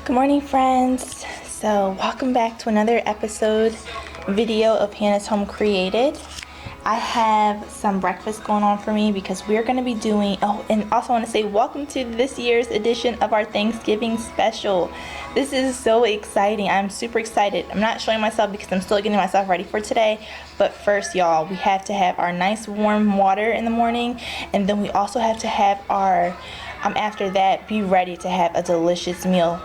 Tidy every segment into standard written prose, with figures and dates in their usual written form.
Good morning, friends. So welcome back to another video of Hannah's Home Created. I have some breakfast going on for me because we're going to be doing, and also want to say welcome to this year's edition of our Thanksgiving special. This is so exciting. I'm super excited. I'm not showing myself because I'm still getting myself ready for today, but first, y'all, we have to have our nice warm water in the morning, and then we also have to have our after that, be ready to have a delicious meal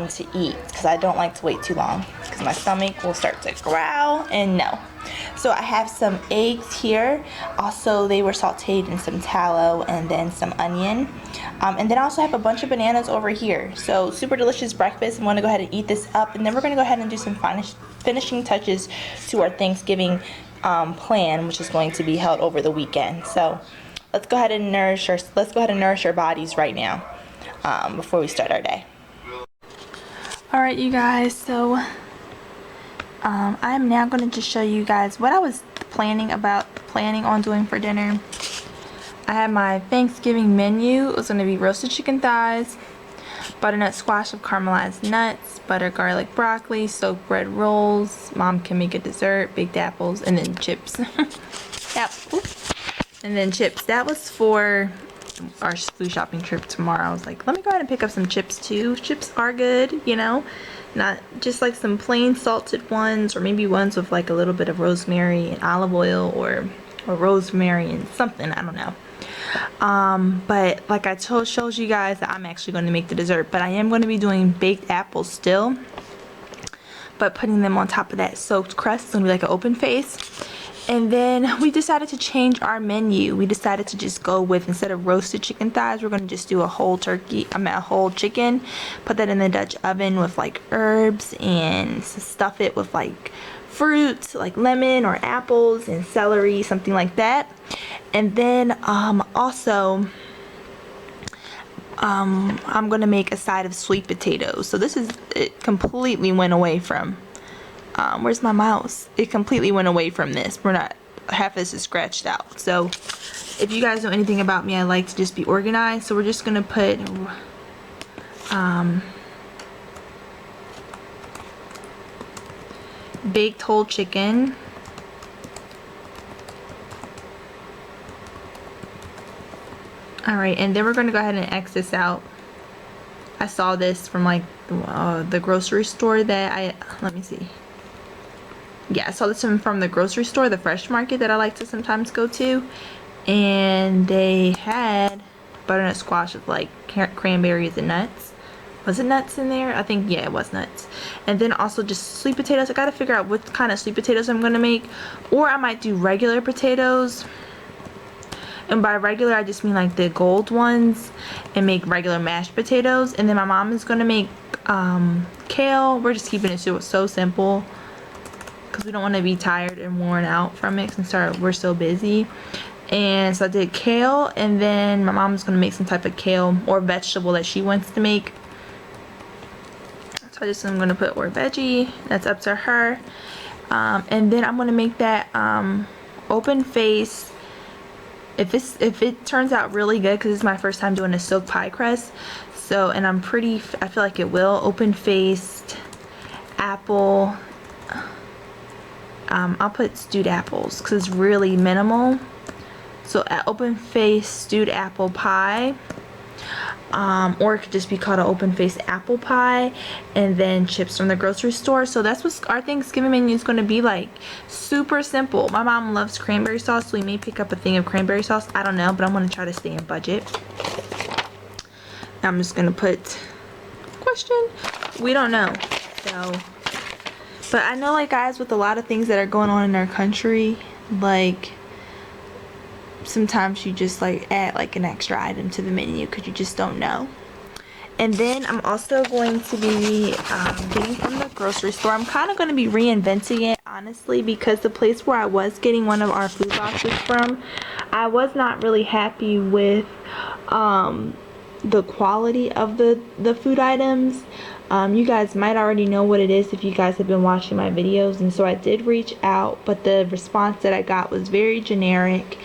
to eat, because I don't like to wait too long because my stomach will start to growl and no. So I have some eggs here. Also, they were sauteed in some tallow and then some onion. And then I also have a bunch of bananas over here. So super delicious breakfast. I'm going to go ahead and eat this up, and then we're going to go ahead and do some finishing touches to our Thanksgiving plan, which is going to be held over the weekend. So let's go ahead and nourish our bodies right now before we start our day. Alright, you guys, so I'm now going to just show you guys what I was planning on doing for dinner. I had my Thanksgiving menu. It was going to be roasted chicken thighs, butternut squash with caramelized nuts, butter garlic broccoli, soaked bread rolls, mom can make a dessert, baked apples, and then chips. Yep. And then chips. That was for our food shopping trip tomorrow. I was like, let me go ahead and pick up some chips too. Chips are good, you know, not just like some plain salted ones, or maybe ones with like a little bit of rosemary and olive oil, or rosemary and something, I don't know. But like I showed you guys, that I'm actually going to make the dessert, but I am going to be doing baked apples still, but putting them on top of that soaked crust. It's going to be like an open face. And then we decided to change our menu. We decided to just go with, instead of roasted chicken thighs, we're going to just do a whole chicken, put that in the Dutch oven with like herbs, and stuff it with like fruits like lemon or apples and celery, something like that. And then also I'm going to make a side of sweet potatoes. So it completely went away from where's my mouse? It completely went away from this. Half this is scratched out. So if you guys know anything about me, I like to just be organized. So we're just gonna put baked whole chicken, alright, and then we're gonna go ahead and X this out. I saw this from like the grocery store that let me see. Yeah, I saw this from the grocery store, the fresh market that I like to sometimes go to, and they had butternut squash with like cranberries and nuts. Was it nuts in there? I think, yeah, it was nuts. And then also just sweet potatoes. I gotta figure out what kind of sweet potatoes I'm gonna make, or I might do regular potatoes. And by regular, I just mean like the gold ones, and make regular mashed potatoes. And then my mom is gonna make kale. We're just keeping it so simple, because we don't want to be tired and worn out from it since we're so busy. And so I did kale, and then my mom's going to make some type of kale or vegetable that she wants to make. So I'm going to put or veggie. That's up to her. And then I'm going to make that open face. If it turns out really good, because it's my first time doing a soaked pie crust, so, and I feel like it will, open faced apple. I'll put stewed apples because it's really minimal. So open face stewed apple pie, or it could just be called an open face apple pie, and then chips from the grocery store. So that's what our Thanksgiving menu is going to be like. Super simple. My mom loves cranberry sauce, so we may pick up a thing of cranberry sauce. I don't know, but I'm going to try to stay in budget. I'm just going to put question. We don't know. So. But I know, like, guys, with a lot of things that are going on in our country, like, sometimes you just like add like an extra item to the menu because you just don't know. And then I'm also going to be getting from the grocery store. I'm kind of going to be reinventing it, honestly, because the place where I was getting one of our food boxes from, I was not really happy with the quality of the food items. You guys might already know what it is if you guys have been watching my videos, and so I did reach out, but the response that I got was very generic.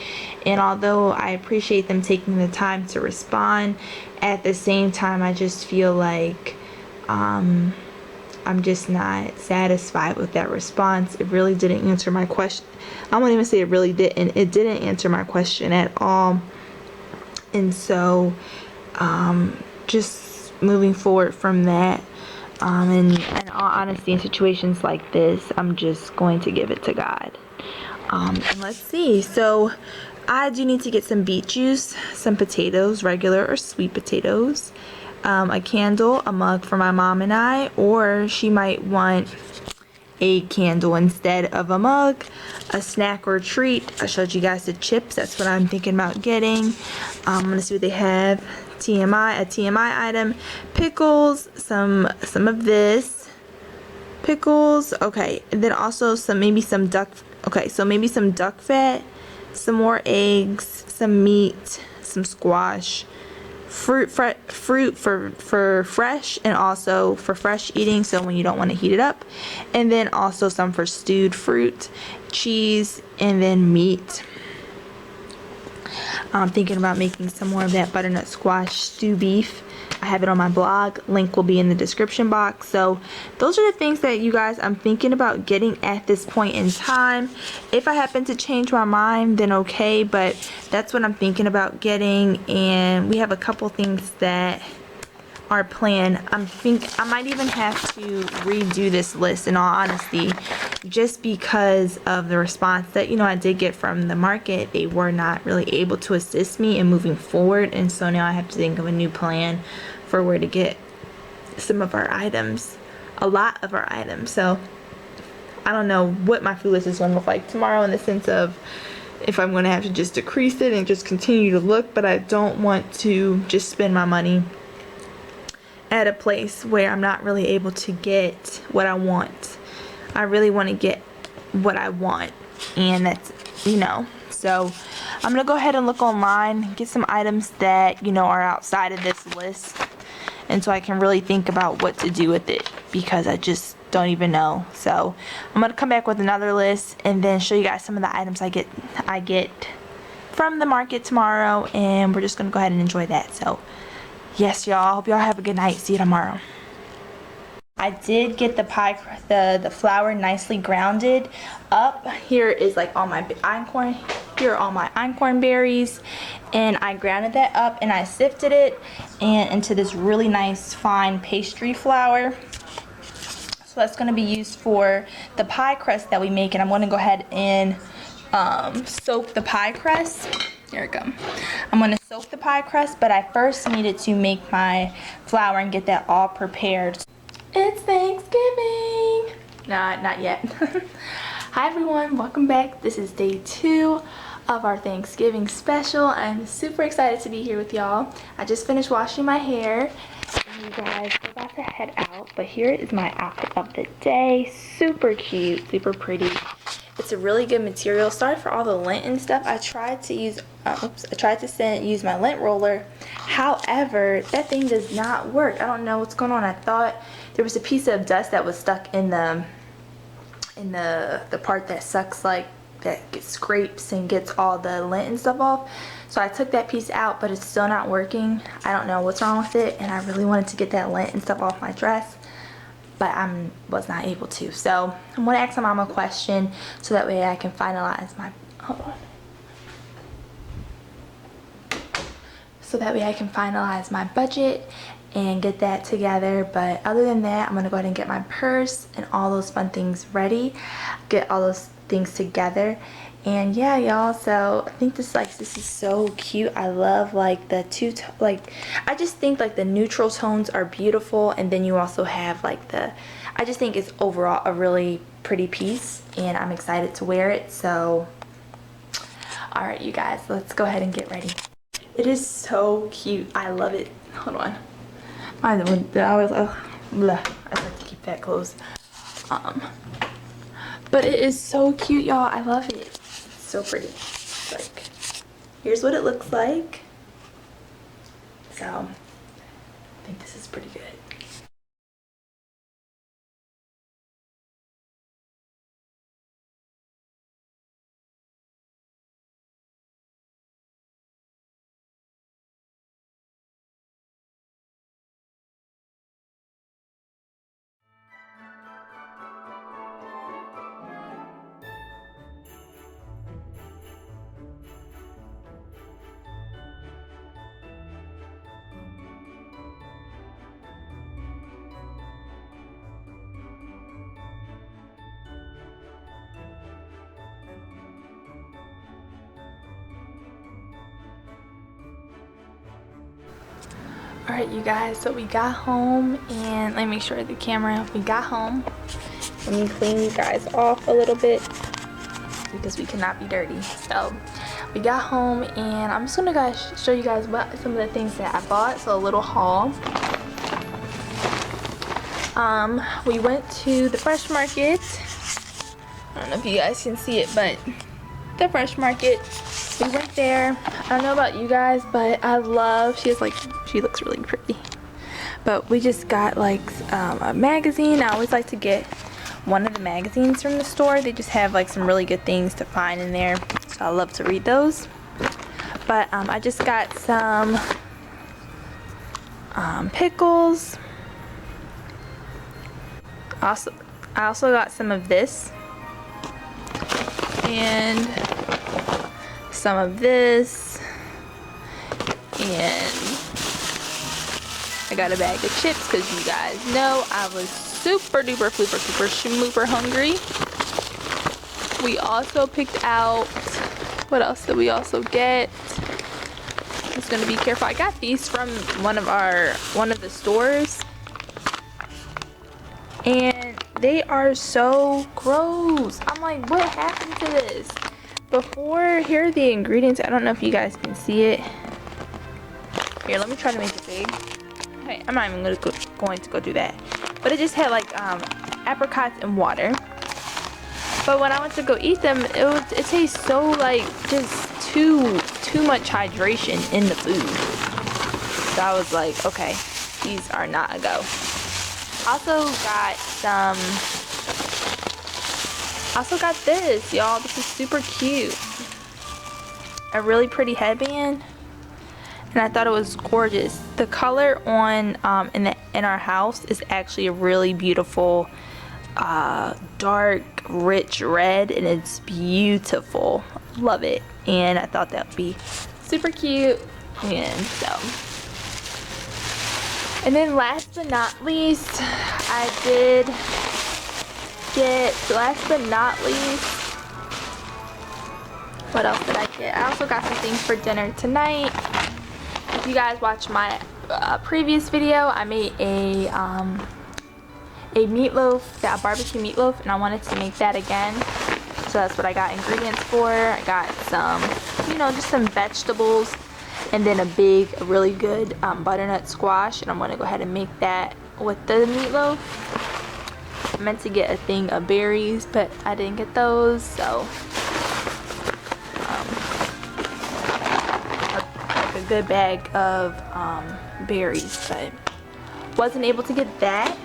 And although I appreciate them taking the time to respond, at the same time I just feel like I'm just not satisfied with that response. It really didn't answer my question. I won't even say it really didn't. It didn't answer my question at all. And so, just moving forward from that, and in all honesty, in situations like this, I'm just going to give it to God. And let's see. So, I do need to get some beet juice, some potatoes, regular or sweet potatoes, a candle, a mug for my mom and I, or she might want a candle instead of a mug, a snack or a treat. I showed you guys the chips. That's what I'm thinking about getting. I'm gonna see what they have. A TMI item, pickles, some of this, pickles. Okay, and then also maybe some duck. Okay, so maybe some duck fat, some more eggs, some meat, some squash, fruit for fresh and also for fresh eating, so when you don't want to heat it up, and then also some for stewed fruit, cheese, and then meat. I'm thinking about making some more of that butternut squash stew beef. I have it on my blog. Link will be in the description box. So those are the things that you guys I'm thinking about getting at this point in time. If I happen to change my mind, then okay, but that's what I'm thinking about getting. And we have a couple things that are planned. I might even have to redo this list, in all honesty, just because of the response that I did get from the market. They were not really able to assist me in moving forward, and so now I have to think of a new plan for where to get some of our items, a lot of our items. So I don't know what my food list is going to look like tomorrow, in the sense of if I'm going to have to just decrease it and just continue to look, but I don't want to just spend my money at a place where I'm not really able to get what I want. I really want to get what I want, and that's, so I'm gonna go ahead and look online, get some items that are outside of this list, and so I can really think about what to do with it, because I just don't even know. So I'm gonna come back with another list and then show you guys some of the items I get from the market tomorrow, and we're just gonna go ahead and enjoy that. So yes, y'all, hope y'all have a good night. See you tomorrow. I did get the flour nicely grounded up. Here is like all my einkorn. Here are all my einkorn berries, and I grounded that up and I sifted it into this really nice fine pastry flour. So that's going to be used for the pie crust that we make, and I'm going to go ahead and soak the pie crust. Here it comes. I'm going to soak the pie crust, but I first needed to make my flour and get that all prepared. It's Thanksgiving! Not yet. Hi everyone, welcome back. This is day 2 of our Thanksgiving special. I'm super excited to be here with y'all. I just finished washing my hair, and you guys, we're about to head out, but here is my outfit of the day. Super cute, super pretty. It's a really good material. Sorry for all the lint and stuff. I tried to use use my lint roller. However, that thing does not work. I don't know what's going on. I thought there was a piece of dust that was stuck in the part that sucks, like that scrapes and gets all the lint and stuff off. So I took that piece out, but it's still not working. I don't know what's wrong with it, and I really wanted to get that lint and stuff off my dress, but I was not able to. So I'm going to ask my mom a question so that way I can finalize my, so that way I can finalize my budget and get that together. But other than that, I'm going to go ahead and get my purse and all those fun things ready, get all those things together. And yeah, y'all, so I think this is so cute. I love like the I just think like the neutral tones are beautiful, and then you also have like I just think it's overall a really pretty piece, and I'm excited to wear it. So alright, you guys, let's go ahead and get ready. It is so cute. I love it. Hold on. I always I like to keep that closed. But it is so cute, y'all. I love it. It's so pretty. Like, here's what it looks like. So I think this is pretty good. Alright, you guys, so we got home, and let me make sure the camera, we got home. Let me clean you guys off a little bit because we cannot be dirty. So we got home, and I'm just gonna show you guys what some of the things that I bought. So a little haul. We went to the Fresh Market. I don't know if you guys can see it, but the Fresh Market. We went there. I don't know about you guys, but I love, she looks really pretty. But we just got like a magazine. I always like to get one of the magazines from the store. They just have like some really good things to find in there. So I love to read those. But I just got some pickles. I also got some of this. And some of this, and I got a bag of chips because you guys know I was super duper flooper super schmooper hungry. We also picked out, what else did we also get? I'm just gonna be careful. I got these from one of the stores, and they are so gross. I'm like, what happened to this? Here are the ingredients. I don't know if you guys can see it. Here, let me try to make it big. Okay, I'm not even going to go do that. But it just had like apricots and water. But when I went to go eat them, it tastes so like just too much hydration in the food. So I was like, okay, these are not a go. Also got this, y'all. This is super cute. A really pretty headband, and I thought it was gorgeous. The color on in our house is actually a really beautiful dark rich red, and it's beautiful. Love it. And I thought that would be super cute. And then last but not least, what else did I get? I also got some things for dinner tonight. If you guys watched my previous video, I made a meatloaf, that barbecue meatloaf, and I wanted to make that again. So that's what I got ingredients for. I got some, just some vegetables, and then a really good butternut squash, and I'm gonna go ahead and make that with the meatloaf. I meant to get a thing of berries, but I didn't get those, so like a good bag of berries, but wasn't able to get that.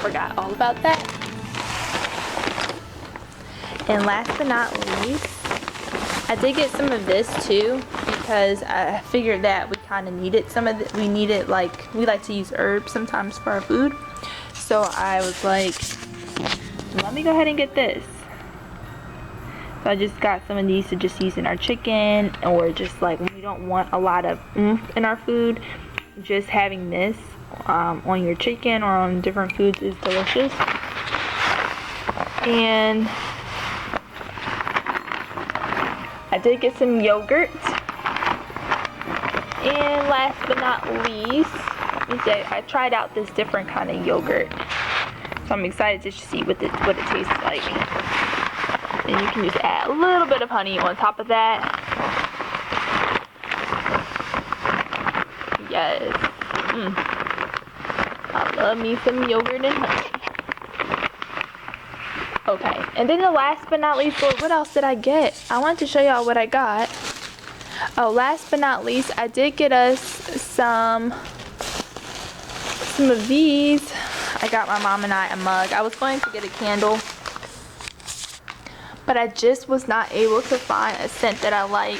Forgot all about that. And last but not least, I did get some of this too, because I figured that we kind of needed some of it. We like to use herbs sometimes for our food. So I was like, let me go ahead and get this. So I just got some of these to just use in our chicken, or just like when we don't want a lot of oomph in our food, just having this on your chicken or on different foods is delicious. And I did get some yogurt. And last but not least, I tried out this different kind of yogurt. So I'm excited to see what it tastes like. And you can just add a little bit of honey on top of that. Yes. I love me some yogurt and honey. Okay, and then the last but not least, what else did I get? I wanted to show y'all what I got. Oh, last but not least, I did get us some of these. I got my mom and I a mug. I was going to get a candle, but I just was not able to find a scent that I like.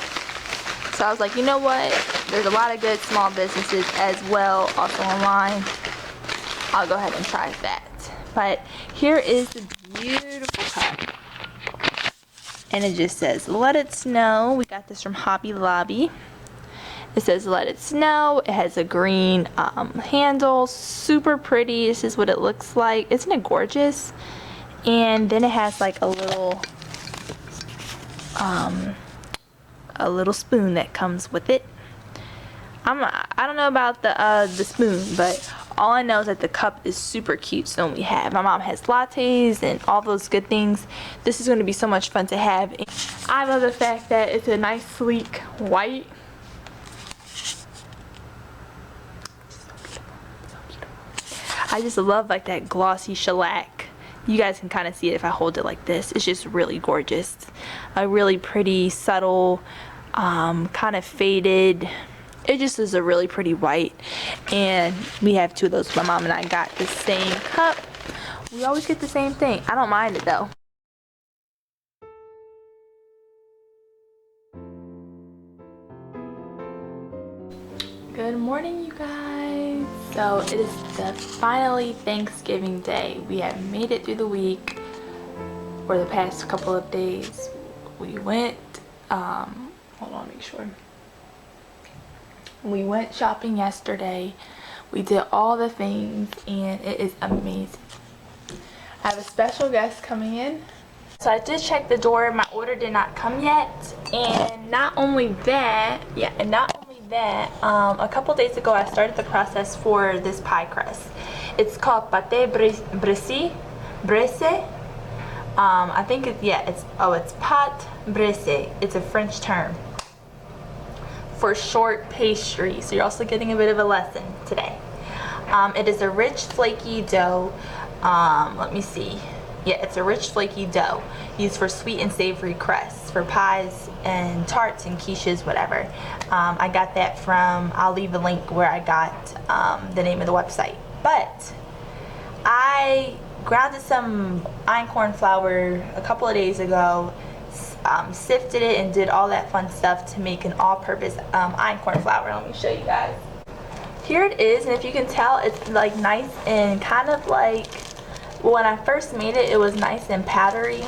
So I was like, you know what? There's a lot of good small businesses as well, also online. I'll go ahead and try that. But here is the beautiful cup. And it just says, let it snow. We got this from Hobby Lobby. It says, let it snow. It has a green handle. Super pretty. This is what it looks like. Isn't it gorgeous? And then it has like a little spoon that comes with it. I don't know about the spoon, but all I know is that the cup is super cute. So we have, my mom has lattes and all those good things. This is going to be so much fun to have. I love the fact that it's a nice sleek white. I just love like that glossy shellac. You guys can kind of see it if I hold it like this. It's just really gorgeous. A really pretty, subtle, kind of faded. It just is a really pretty white. And we have two of those. My mom and I got the same cup. We always get the same thing. I don't mind it though. Good morning, you guys. So it is finally Thanksgiving Day. We have made it through the week, or the past couple of days. We went, hold on, make sure. We went shopping yesterday. We did all the things and it is amazing. I have a special guest coming in. So I did check the door. My order did not come yet. And not only that, a couple days ago I started the process for this pie crust. It's called pâte brisé. I think it's pâte brisé. It's a French term for short pastry. So you're also getting a bit of a lesson today. It is a rich flaky dough. Let me see. Yeah, it's a rich flaky dough used for sweet and savory crusts, for pies and tarts and quiches, whatever. I got that from, I'll leave a link where I got the name of the website. But I grounded some einkorn flour a couple of days ago, sifted it and did all that fun stuff to make an all-purpose einkorn flour. Let me show you guys. Here it is, and if you can tell, it's like nice and kind of like, when I first made it, it was nice and powdery.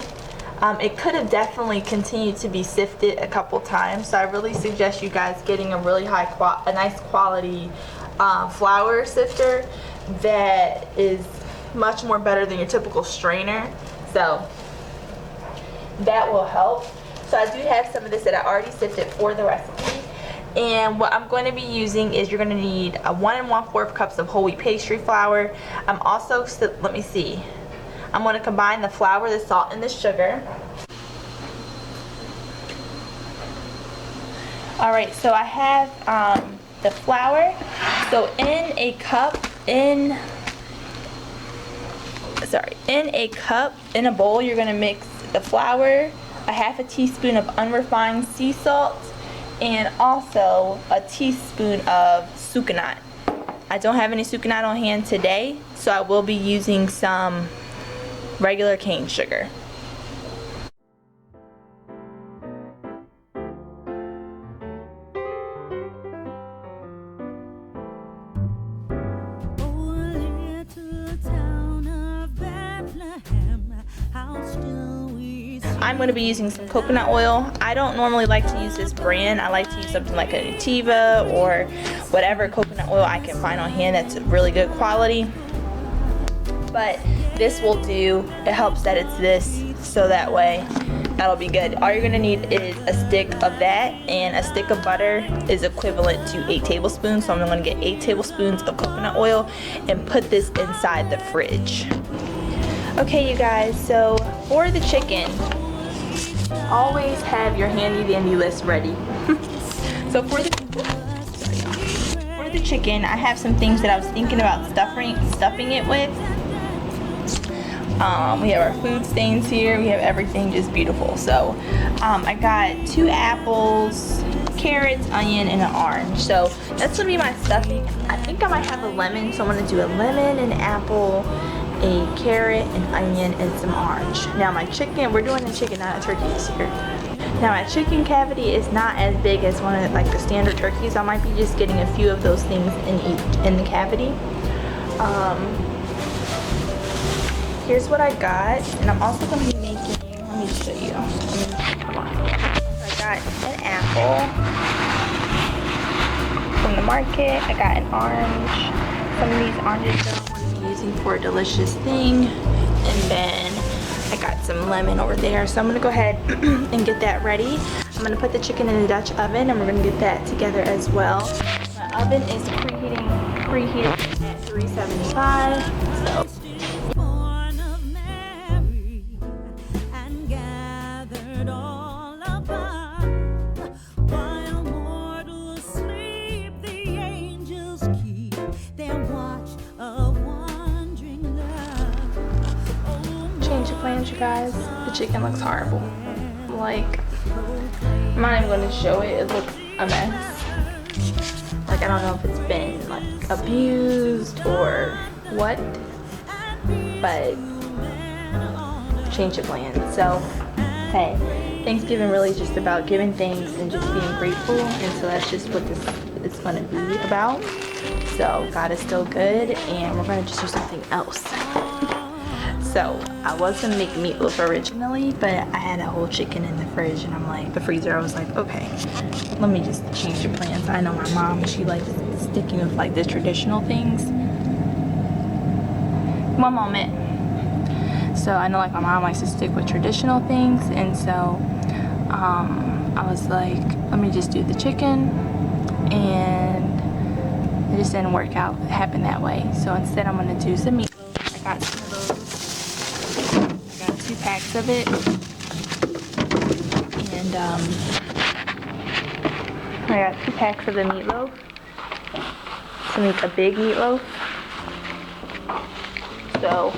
It could have definitely continued to be sifted a couple times, so I really suggest you guys getting a really nice quality flour sifter that is much more better than your typical strainer. So that will help. So I do have some of this that I already sifted for the recipe. And what I'm going to be using is, you're going to need 1 1/4 cups of whole wheat pastry flour. I'm also, let me see, I'm going to combine the flour, the salt, and the sugar. Alright, so I have the flour. So in a bowl, you're going to mix the flour, a 1/2 teaspoon of unrefined sea salt, and also a teaspoon of sucanat. I don't have any sucanat on hand today, so I will be using some regular cane sugar. I'm going to be using some coconut oil. I don't normally like to use this brand. I like to use something like a Nutiva or whatever coconut oil I can find on hand that's really good quality. But this will do. It helps that it's this, so that way that'll be good. All you're going to need is a stick of that, and a stick of butter is equivalent to 8 tablespoons. So I'm going to get 8 tablespoons of coconut oil and put this inside the fridge. Okay, you guys, so for the chicken, always have your handy dandy list ready. So for the chicken, I have some things that I was thinking about stuffing it with. We have our food stains here. We have everything just beautiful. So I got 2 apples, carrots, onion, and an orange. So that's gonna be my stuffing. I think I might have a lemon, so I'm gonna do a lemon, an apple, a carrot, an onion, and some orange. Now my chicken, we're doing a chicken, not a turkey this year. Now my chicken cavity is not as big as one of the standard turkeys. I might be just getting a few of those things in the cavity. Here's what I got, and I'm also going to be making, let me show you. Come on. I got an apple from the market. I got an orange. Some of these oranges that I'm going to be using for a delicious thing. And then I got some lemon over there. So I'm going to go ahead and get that ready. I'm going to put the chicken in the Dutch oven, and we're going to get that together as well. My The oven is preheated at 375. So. Change of plans, you guys. The chicken looks horrible. Like, I'm not even going to show it. It looks a mess. Like, I don't know if it's been like abused or what, but change of plans. So, hey, Thanksgiving really is just about giving thanks and just being grateful, and so that's just what this is going to be about. So God is still good, and we're going to just do something else. So I was going to make meatloaf originally, but I had a whole chicken in the fridge, and I'm like, the freezer, I was like, okay, let me just change your plans. I know my mom, she likes sticking with like the traditional things. One moment. So I know like my mom likes to stick with traditional things, and so I was like, let me just do the chicken, and it just didn't work out, happen that way. So instead I'm going to do some meatloaf. I got some of those. I got 2 packs of it, and I got 2 packs of the meatloaf to make a big meatloaf. So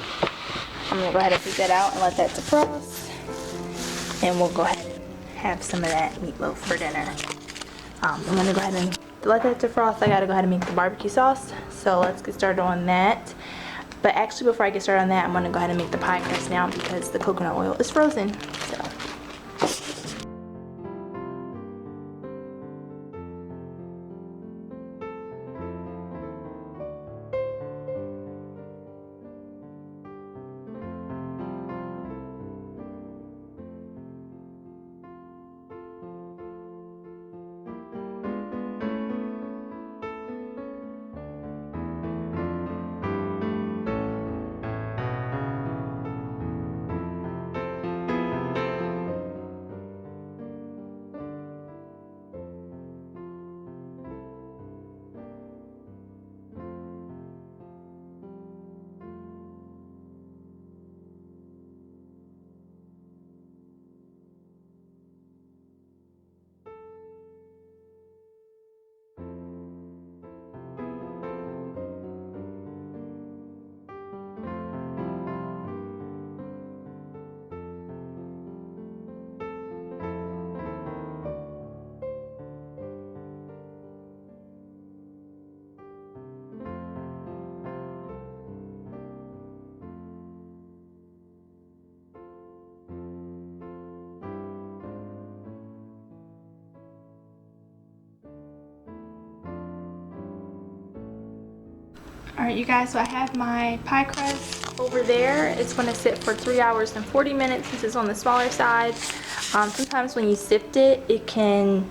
I'm going to go ahead and take that out and let that defrost, and we'll go ahead and have some of that meatloaf for dinner. I'm going to go ahead and let that defrost. I got to go ahead and make the barbecue sauce, so let's get started on that. But actually, before I get started on that, I'm going to go ahead and make the pie crust now because the coconut oil is frozen. So. Alright, you guys, so I have my pie crust over there. It's going to sit for 3 hours and 40 minutes since it's on the smaller side. Sometimes when you sift it, it can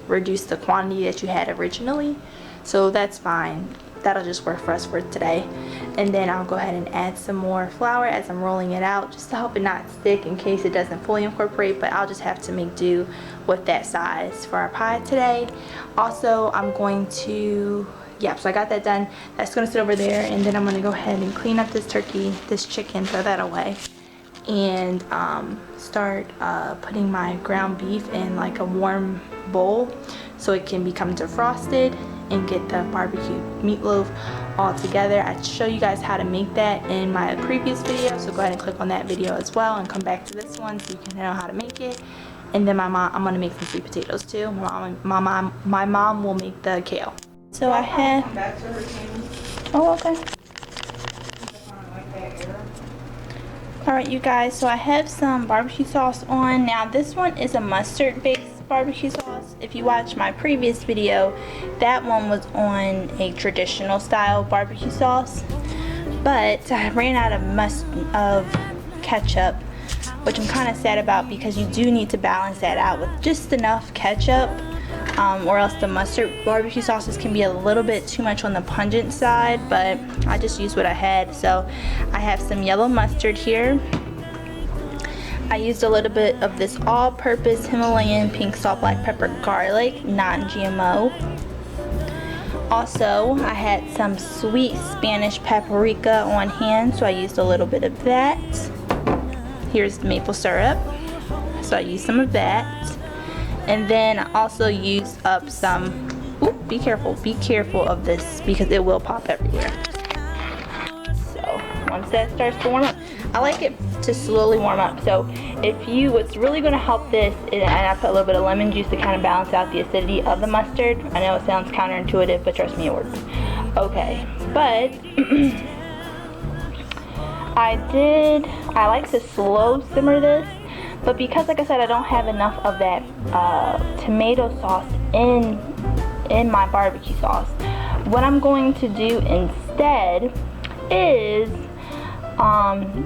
reduce the quantity that you had originally, so that's fine. That'll just work for us for today. And then I'll go ahead and add some more flour as I'm rolling it out, just to help it not stick in case it doesn't fully incorporate, but I'll just have to make do with that size for our pie today. Also, I'm going to, so I got that done. That's going to sit over there, and then I'm going to go ahead and clean up this chicken, throw that away, and start putting my ground beef in like a warm bowl so it can become defrosted and get the barbecue meatloaf all together. I show you guys how to make that in my previous video, so go ahead and click on that video as well and come back to this one so you can know how to make it. And then I'm going to make some sweet potatoes too. My mom will make the kale. So I have, okay. Alright, you guys, so I have some barbecue sauce on. Now this one is a mustard based barbecue sauce. If you watch my previous video, that one was on a traditional style barbecue sauce. But I ran out of ketchup, which I'm kind of sad about because you do need to balance that out with just enough ketchup. Or else the mustard barbecue sauces can be a little bit too much on the pungent side, but I just used what I had. So I have some yellow mustard here. I used a little bit of this all-purpose Himalayan pink salt, black pepper, garlic, non-GMO. Also, I had some sweet Spanish paprika on hand, so I used a little bit of that. Here's the maple syrup, so I used some of that. And then I also used up some, ooh, be careful of this because it will pop everywhere. So once that starts to warm up, I like it to slowly warm up. So what's really going to help this is, and I put a little bit of lemon juice to kind of balance out the acidity of the mustard. I know it sounds counterintuitive, but trust me, it works. Okay, but I like to slow simmer this, but because, like I said, I don't have enough of that tomato sauce in my barbecue sauce, what I'm going to do instead is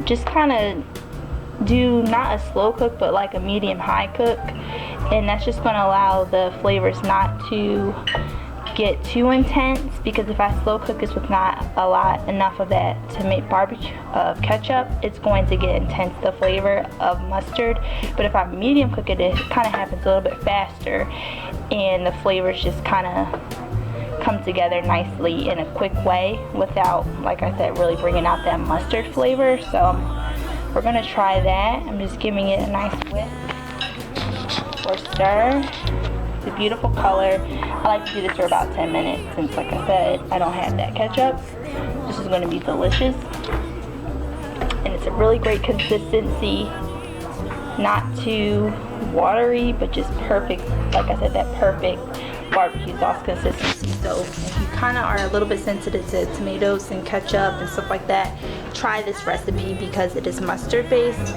just kind of do not a slow cook, but like a medium high cook, and that's just going to allow the flavors not to get too intense, because if I slow cook this with not enough of that to make barbecue ketchup, it's going to get intense, the flavor of mustard. But if I medium cook it, it kind of happens a little bit faster, and the flavors just kind of come together nicely in a quick way without, like I said, really bringing out that mustard flavor. So we're gonna try that. I'm just giving it a nice whisk or stir. It's a beautiful color. I like to do this for about 10 minutes since, like I said, I don't have that ketchup. This is going to be delicious. And it's a really great consistency. Not too watery, but just perfect, like I said, that perfect barbecue sauce consistency. So if you kind of are a little bit sensitive to tomatoes and ketchup and stuff like that, try this recipe because it is mustard based.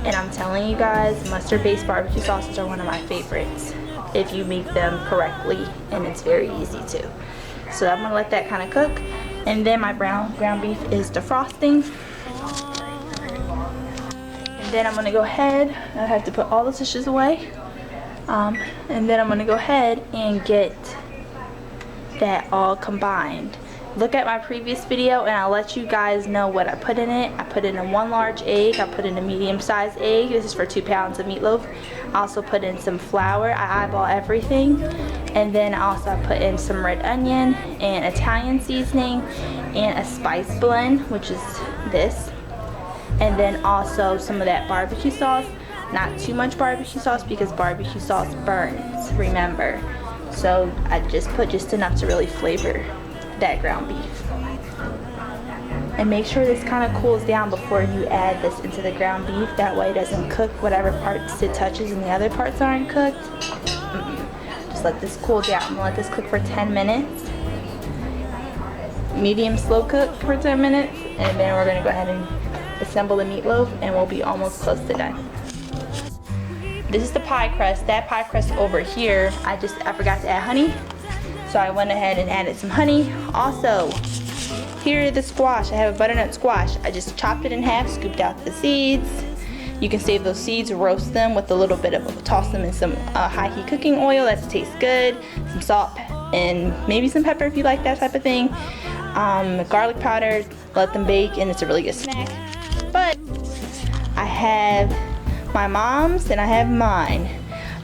And I'm telling you guys, mustard based barbecue sauces are one of my favorites if you make them correctly, and it's very easy too. So I'm gonna let that kind of cook, and then my ground beef is defrosting, and then I'm gonna go ahead, I have to put all the dishes away, and then I'm gonna go ahead and get that all combined. Look at my previous video and I'll let you guys know what I put in it. I put in a 1 large egg, I put in a medium-sized egg. This is for 2 pounds of meatloaf. I also put in some flour, I eyeball everything. And then also I put in some red onion and Italian seasoning and a spice blend, which is this. And then also some of that barbecue sauce. Not too much barbecue sauce because barbecue sauce burns, remember. So I just put just enough to really flavor that ground beef. And make sure this kind of cools down before you add this into the ground beef. That way it doesn't cook whatever parts it touches and the other parts aren't cooked. Just let this cool down. I'm gonna let this cook for 10 minutes. Medium slow cook for 10 minutes. And then we're gonna go ahead and assemble the meatloaf and we'll be almost close to done. This is the pie crust. That pie crust over here, I forgot to add honey. So I went ahead and added some honey. Also, here is the squash. I have a butternut squash. I just chopped it in half, scooped out the seeds. You can save those seeds, roast them with a little bit of, toss them in some high heat cooking oil. That tastes good. Some salt and maybe some pepper if you like that type of thing. Garlic powder, let them bake, and it's a really good snack. But I have my mom's and I have mine.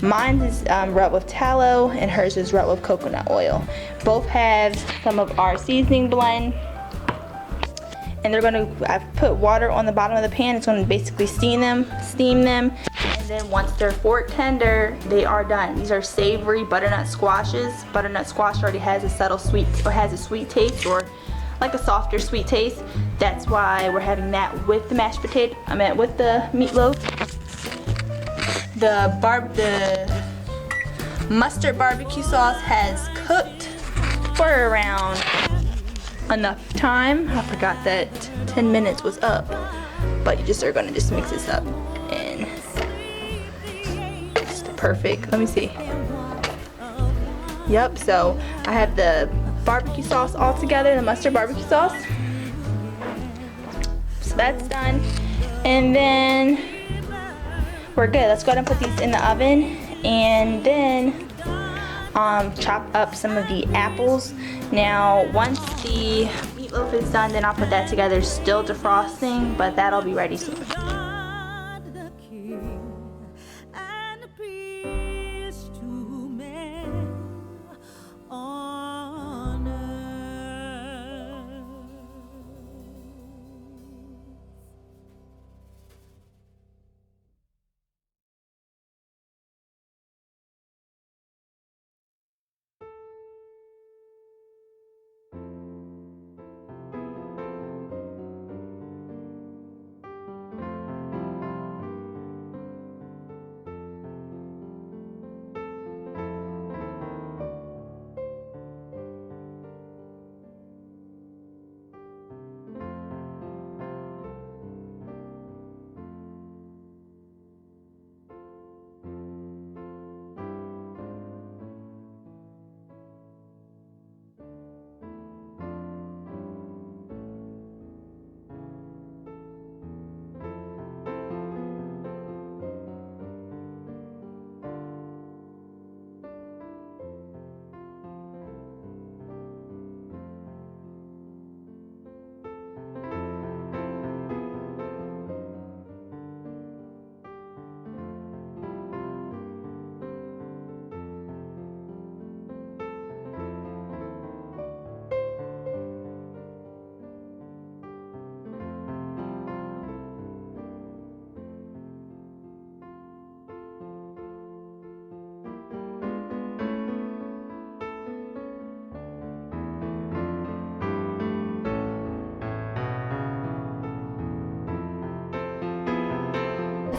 Mine is rubbed with tallow and hers is rubbed with coconut oil. Both have some of our seasoning blend. And I've put water on the bottom of the pan. It's gonna basically steam them. And then once they're fork tender, they are done. These are savory butternut squashes. Butternut squash already has a subtle sweet, or has a sweet taste, or like a softer sweet taste. That's why we're having that with the mashed potato, with the meatloaf. The mustard barbecue sauce has cooked for around enough time. I forgot that 10 minutes was up, but you just are gonna just mix this up and it's perfect. Let me see. Yep, so I have the barbecue sauce all together, the mustard barbecue sauce. So that's done. And then we're good. Let's go ahead and put these in the oven and then chop up some of the apples. Now once the meatloaf is done, then I'll put that together, still defrosting, but that'll be ready soon.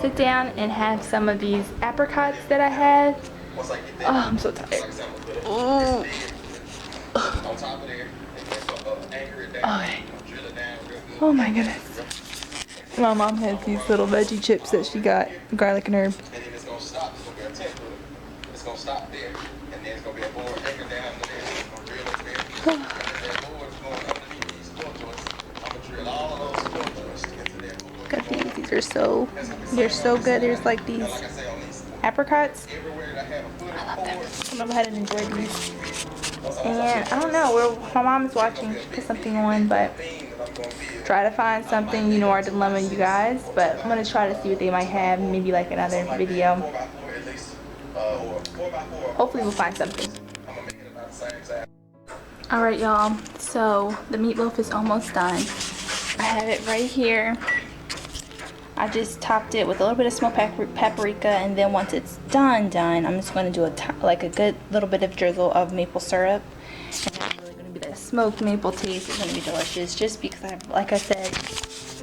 sit down and have some of these apricots that I had. Oh, I'm so tired. Oh. Okay. Oh my goodness. My mom has these little veggie chips that she got, garlic and herb. Got these. These are so, they're so good. There's like these apricots. I love them. I'm gonna go ahead and enjoy these. And I don't know, my mom is watching. She put something on, but try to find something. You know our dilemma, you guys. But I'm gonna try to see what they might have. Maybe like another video. Hopefully we'll find something. Alright y'all, so the meatloaf is almost done. I have it right here. I just topped it with a little bit of smoked paprika, and then once it's done, I'm just going to do a good little bit of drizzle of maple syrup. And it's really going to be that smoked maple taste. It's going to be delicious. Just because, like I said,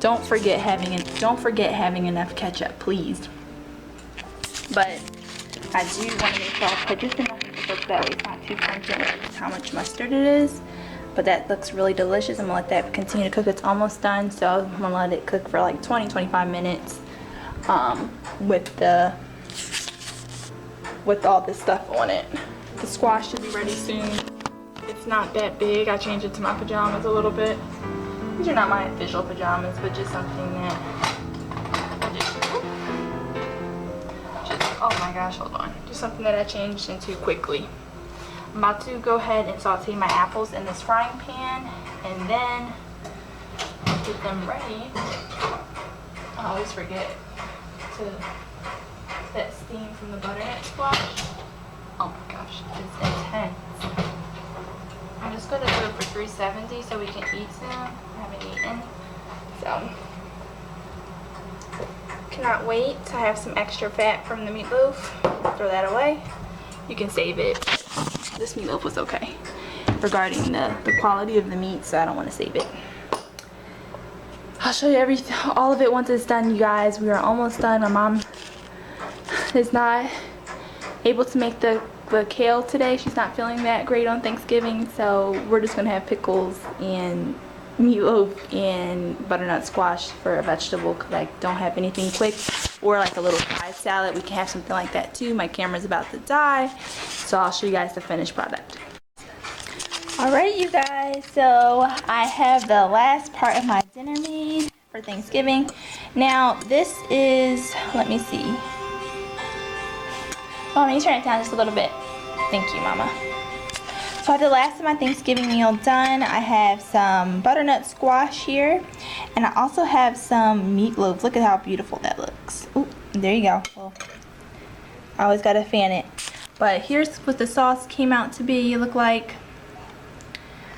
don't forget having enough ketchup, please. But I do want to make sure I put just enough so that way it's not too pungent with how much mustard it is. But that looks really delicious. I'm going to let that continue to cook. It's almost done, so I'm going to let it cook for like 20-25 minutes with all this stuff on it. The squash should be ready soon. It's not that big. I changed it to my pajamas a little bit. These are not my official pajamas, but just something that oh my gosh, hold on. Just something that I changed into quickly. I'm about to go ahead and saute my apples in this frying pan, and then get them ready. I always forget that steam from the butternut squash. Oh my gosh, it's intense. I'm just gonna do it for 370 so we can eat soon. I haven't eaten, so cannot wait. I have some extra fat from the meatloaf. Throw that away. You can save it. This meatloaf was okay regarding the quality of the meat, so I don't want to save it. I'll show you all of it once it's done, you guys. We are almost done. My mom is not able to make the kale today. She's not feeling that great on Thanksgiving, so we're just gonna have pickles and meatloaf and butternut squash for a vegetable, because I don't have anything quick. Or like a little pie salad. We can have something like that too. My camera's about to die, so I'll show you guys the finished product. Alright you guys, so I have the last part of my dinner made for Thanksgiving. Now this is, let me see. Oh, let me turn it down just a little bit. Thank you, Mama. So I have the last of my Thanksgiving meal done. I have some butternut squash here, and I also have some meatloaf. Look at how beautiful that looks. Ooh, there you go. Well, I always gotta fan it. But here's what the sauce came out to be, look like.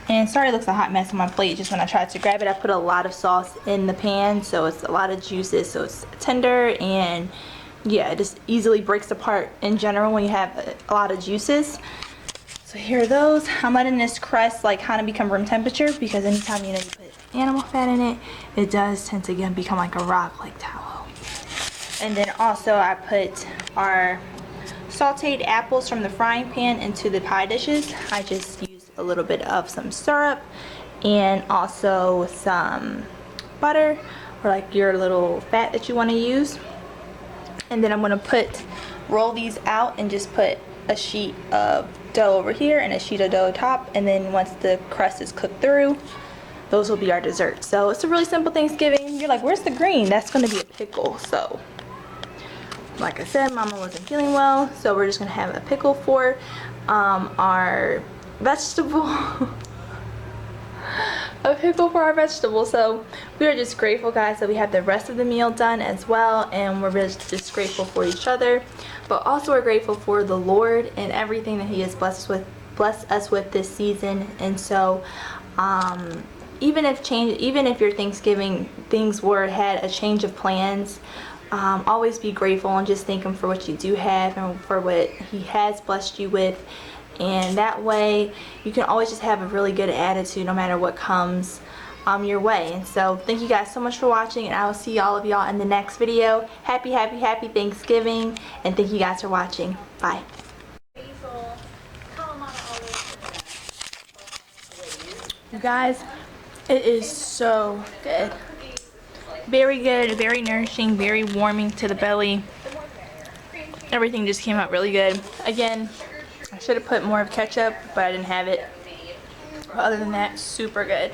And sorry it looks a hot mess on my plate. Just when I tried to grab it, I put a lot of sauce in the pan, so it's a lot of juices, so it's tender, and yeah, it just easily breaks apart in general when you have a lot of juices. So here are those. I'm letting this crust like kind of become room temperature, because anytime you put animal fat in it, it does tend to become like a rock, like tallow. And then also I put our sauteed apples from the frying pan into the pie dishes. I just used a little bit of some syrup and also some butter, or like your little fat that you want to use. And then I'm going to roll these out and just put a sheet of dough over here and a sheet of dough top, and then once the crust is cooked through, those will be our dessert. So it's a really simple Thanksgiving. You're like, where's the green? That's going to be a pickle. So like I said, Mama wasn't feeling well, so we're just going to have a pickle for our vegetable. A pickle for our vegetable. So we are just grateful, guys, that we have the rest of the meal done as well, and we're really just grateful for each other, but also we're grateful for the Lord and everything that He has blessed us with this season. And so even if your Thanksgiving things had a change of plans, always be grateful and just thank Him for what you do have and for what He has blessed you with. And that way you can always just have a really good attitude no matter what comes. your way. And so thank you guys so much for watching, and I will see all of y'all in the next video. Happy Thanksgiving, and thank you guys for watching. Bye. You guys, it is so good. Very good, very nourishing, very warming to the belly. Everything just came out really good. Again, I should have put more of ketchup, but I didn't have it. Other than that, super good.